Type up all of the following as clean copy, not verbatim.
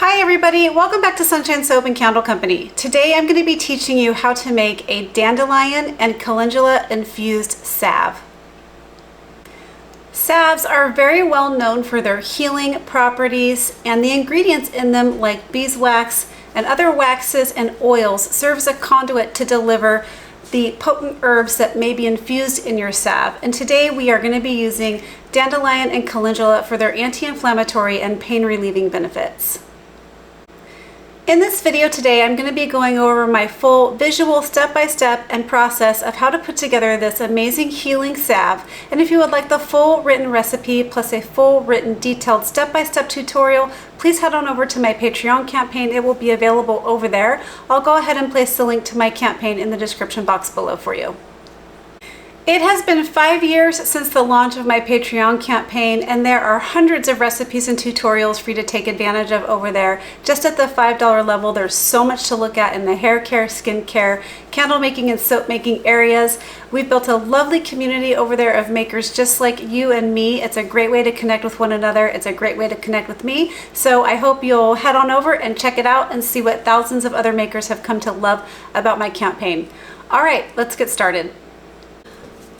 Hi everybody, welcome back to Sunshine Soap and Candle Company. Today I'm going to be teaching you how to make a dandelion and calendula infused salve. Salves are very well known for their healing properties, and the ingredients in them, like beeswax and other waxes and oils, serve as a conduit to deliver the potent herbs that may be infused in your salve. And today we are going to be using dandelion and calendula for their anti-inflammatory and pain relieving benefits. In this video today, I'm going to be going over my full visual step-by-step and process of how to put together this amazing healing salve. And if you would like the full written recipe plus a full written detailed step-by-step tutorial, please head on over to my Patreon campaign. It will be available over there. I'll go ahead and place the link to my campaign in the description box below for you. It has been 5 years since the launch of my Patreon campaign, and there are hundreds of recipes and tutorials for you to take advantage of over there. Just at the $5 level, there's so much to look at in the hair care, skin care, candle making, and soap making areas. We've built a lovely community over there of makers just like you and me. It's a great way to connect with one another. It's a great way to connect with me. So I hope you'll head on over and check it out and see what thousands of other makers have come to love about my campaign. All right, let's get started.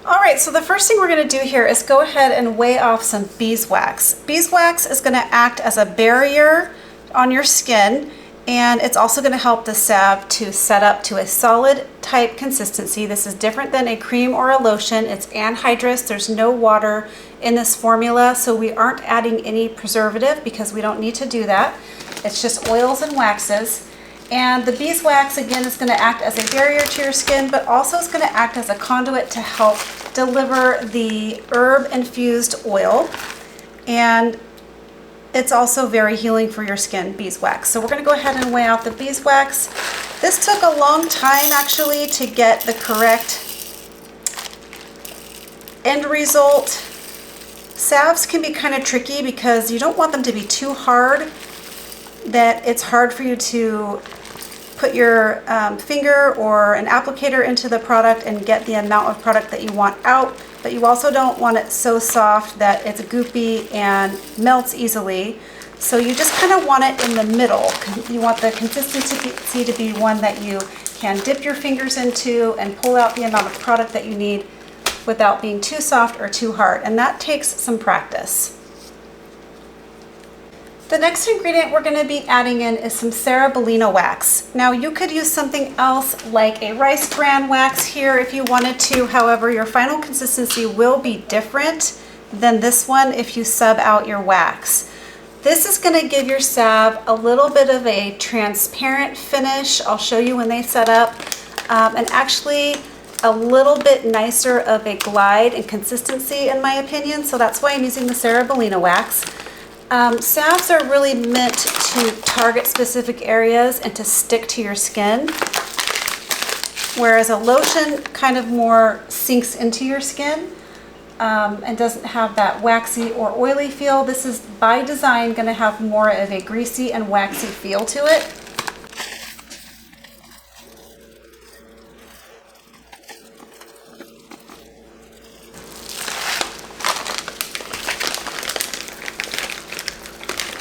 All right, so the first thing we're going to do here is go ahead and weigh off some beeswax. Beeswax is going to act as a barrier on your skin, and it's also going to help the salve to set up to a solid type consistency. This is different than a cream or a lotion. It's anhydrous. There's no water in this formula, so we aren't adding any preservative because we don't need to do that. It's just oils and waxes. And the beeswax, again, is going to act as a barrier to your skin, but also is going to act as a conduit to help deliver the herb-infused oil. And it's also very healing for your skin, beeswax. So we're going to go ahead and weigh out the beeswax. This took a long time, actually, to get the correct end result. Salves can be kind of tricky because you don't want them to be too hard that it's hard for you to put your finger or an applicator into the product and get the amount of product that you want out, but you also don't want it so soft that it's goopy and melts easily. So you just kind of want it in the middle. You want the consistency to be one that you can dip your fingers into and pull out the amount of product that you need without being too soft or too hard, and that takes some practice. The next ingredient we're going to be adding in is some cera bellina wax. Now you could use something else like a rice bran wax here if you wanted to. However, your final consistency will be different than this one if you sub out your wax. This is going to give your salve a little bit of a transparent finish. I'll show you when they set up, and actually a little bit nicer of a glide and consistency in my opinion. So that's why I'm using the cera bellina wax. Salves are really meant to target specific areas and to stick to your skin, whereas a lotion kind of more sinks into your skin and doesn't have that waxy or oily feel. This is by design going to have more of a greasy and waxy feel to it.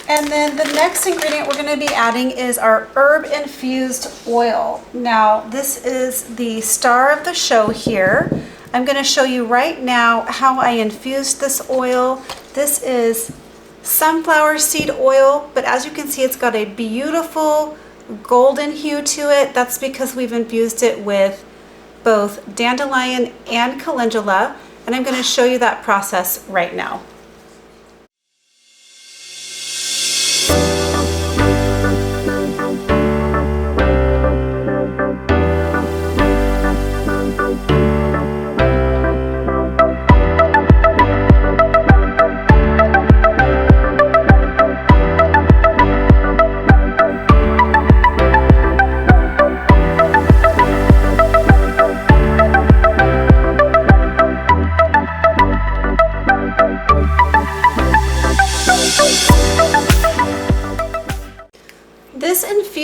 And then the next ingredient we're going to be adding is our herb-infused oil. Now, this is the star of the show here. I'm going to show you right now how I infused this oil. This is sunflower seed oil, but as you can see, it's got a beautiful golden hue to it. That's because we've infused it with both dandelion and calendula, and I'm going to show you that process right now.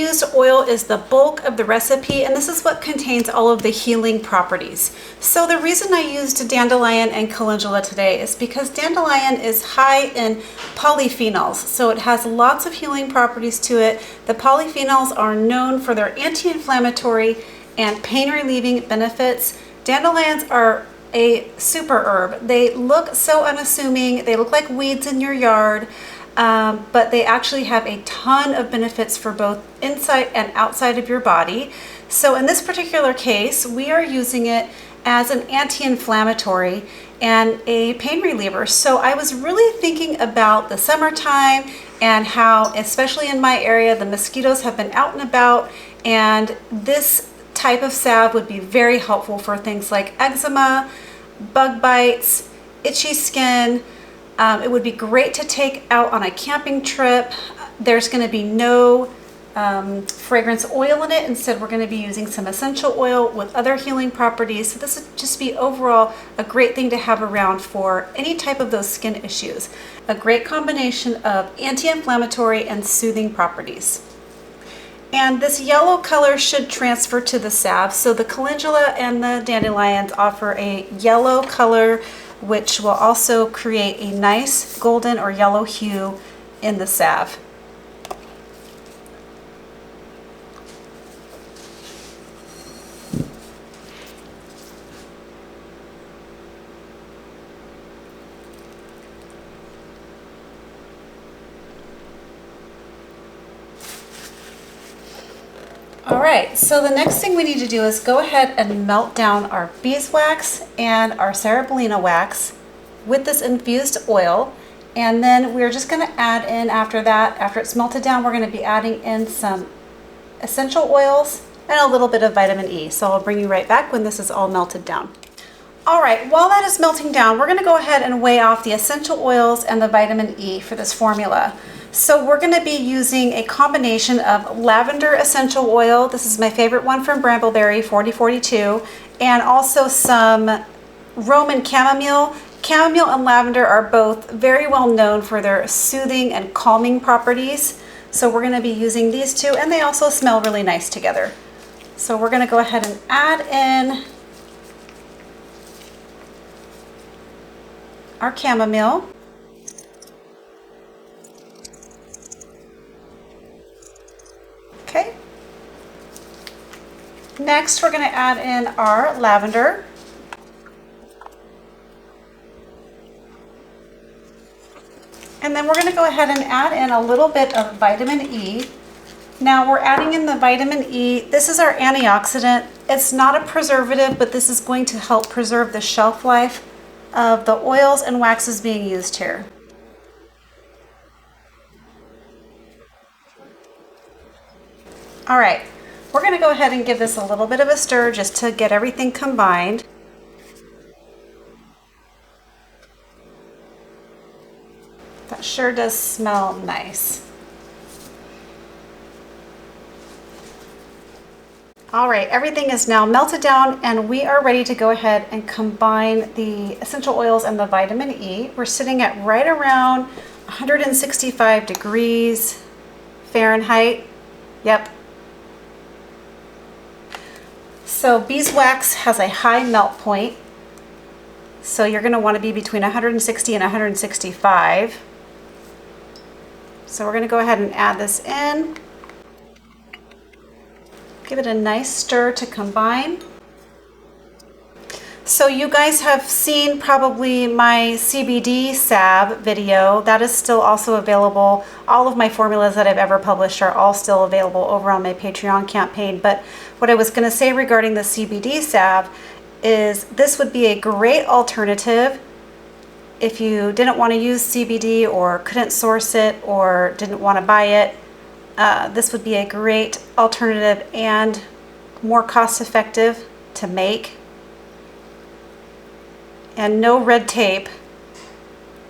infused oil is the bulk of the recipe, and this is what contains all of the healing properties. So the reason I used dandelion and calendula today is because dandelion is high in polyphenols, so it has lots of healing properties to it. The polyphenols are known for their anti-inflammatory and pain relieving benefits. Dandelions are a super herb. They look so unassuming. They look like weeds in your yard, but they actually have a ton of benefits for both inside and outside of your body. So in this particular case, we are using it as an anti-inflammatory and a pain reliever. So I was really thinking about the summertime and how, especially in my area, the mosquitoes have been out and about, and this type of salve would be very helpful for things like eczema, bug bites, itchy skin. It would be great to take out on a camping trip. There's going to be no fragrance oil in it. Instead, we're going to be using some essential oil with other healing properties. So this would just be overall a great thing to have around for any type of those skin issues. A great combination of anti-inflammatory and soothing properties. And this yellow color should transfer to the salve. So the calendula and the dandelions offer a yellow color, which will also create a nice golden or yellow hue in the salve. All right, so the next thing we need to do is go ahead and melt down our beeswax and our bellina wax with this infused oil. And then we're just gonna add in after that, after it's melted down, we're gonna be adding in some essential oils and a little bit of vitamin E. So I'll bring you right back when this is all melted down. All right, while that is melting down, we're gonna go ahead and weigh off the essential oils and the vitamin E for this formula. So we're going to be using a combination of lavender essential oil. This is my favorite one from Brambleberry, 4042, and also some Roman chamomile. Chamomile and lavender are both very well known for their soothing and calming properties. So we're going to be using these two, and they also smell really nice together. So we're going to go ahead and add in our chamomile. Okay. Next, we're going to add in our lavender. And then we're going to go ahead and add in a little bit of vitamin E. Now we're adding in the vitamin E. This is our antioxidant. It's not a preservative, but this is going to help preserve the shelf life of the oils and waxes being used here. All right, we're going to go ahead and give this a little bit of a stir just to get everything combined. That sure does smell nice. All right, everything is now melted down and we are ready to go ahead and combine the essential oils and the vitamin E. We're sitting at right around 165 degrees Fahrenheit. Yep. So beeswax has a high melt point, so you're going to want to be between 160 and 165. So we're going to go ahead and add this in. Give it a nice stir to combine. So you guys have seen probably my CBD salve video. That is still also available. All of my formulas that I've ever published are all still available over on my Patreon campaign. But what I was going to say regarding the CBD salve is this would be a great alternative if you didn't want to use CBD or couldn't source it or didn't want to buy it. This would be a great alternative and more cost effective to make. And no red tape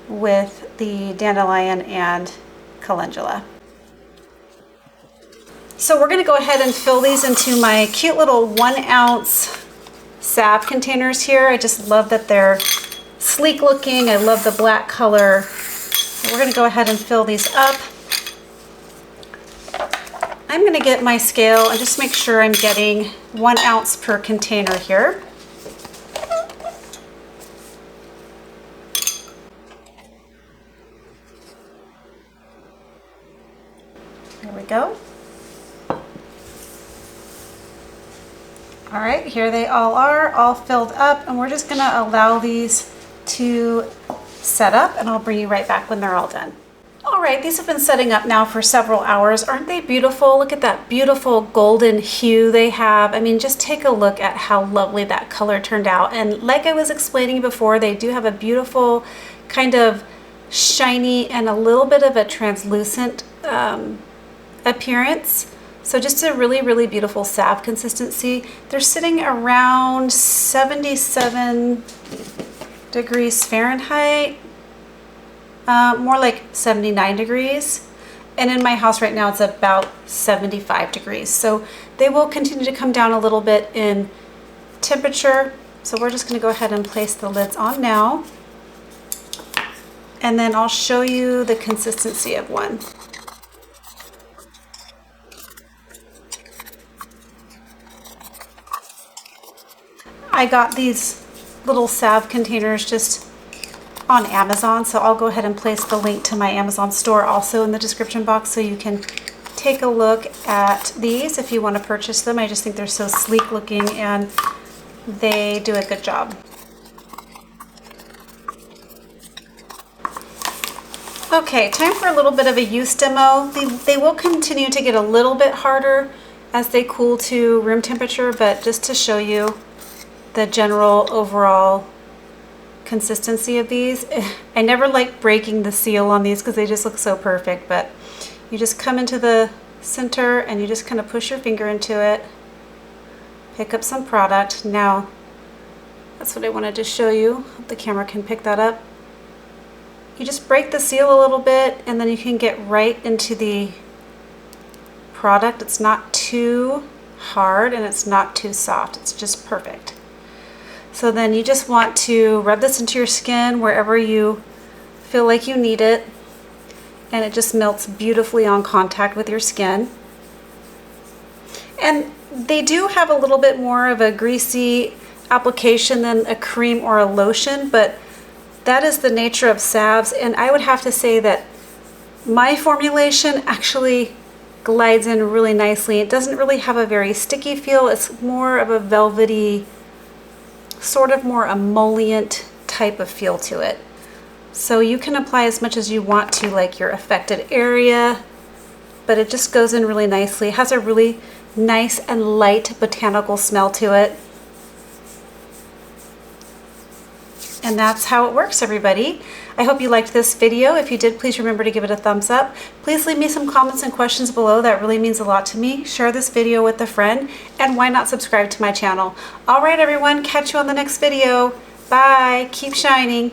with the dandelion and calendula. So we're going to go ahead and fill these into my cute little 1 ounce salve containers here. I just love that they're sleek looking. I love the black color. We're going to go ahead and fill these up. I'm going to get my scale and just make sure I'm getting 1 ounce per container here. There we go. All right, here they all are, all filled up, and we're just going to allow these to set up, and I'll bring you right back when they're all done. All right, these have been setting up now for several hours. Aren't they beautiful? Look at that beautiful golden hue they have. I mean, just take a look at how lovely that color turned out. And like I was explaining before, they do have a beautiful kind of shiny and a little bit of a translucent appearance. So just a really, really beautiful salve consistency. They're sitting around 77 degrees Fahrenheit. More like 79 degrees, and in my house right now it's about 75 degrees, so they will continue to come down a little bit in temperature. So we're just going to go ahead and place the lids on now, and then I'll show you the consistency of one. I got these little salve containers just on Amazon, so I'll go ahead and place the link to my Amazon store also in the description box, so you can take a look at these if you want to purchase them. I just think they're so sleek looking and they do a good job. Okay, time for a little bit of a use demo. They will continue to get a little bit harder as they cool to room temperature, but just to show you the general overall consistency of these. I never like breaking the seal on these because they just look so perfect, but you just come into the center and you just kind of push your finger into it, pick up some product. Now that's what I wanted to show you. Hope the camera can pick that up. You just break the seal a little bit and then you can get right into the product. It's not too hard and it's not too soft. It's just perfect. So then you just want to rub this into your skin wherever you feel like you need it, and it just melts beautifully on contact with your skin. And they do have a little bit more of a greasy application than a cream or a lotion, but that is the nature of salves, and I would have to say that my formulation actually glides in really nicely. It doesn't really have a very sticky feel. It's more of a velvety, sort of more emollient type of feel to it. So you can apply as much as you want to like your affected area, but it just goes in really nicely. It has a really nice and light botanical smell to it. And that's how it works, everybody. I hope you liked this video. If you did, please remember to give it a thumbs up. Please leave me some comments and questions below. That really means a lot to me. Share this video with a friend, and why not subscribe to my channel? All right, everyone, catch you on the next video. Bye. Keep shining.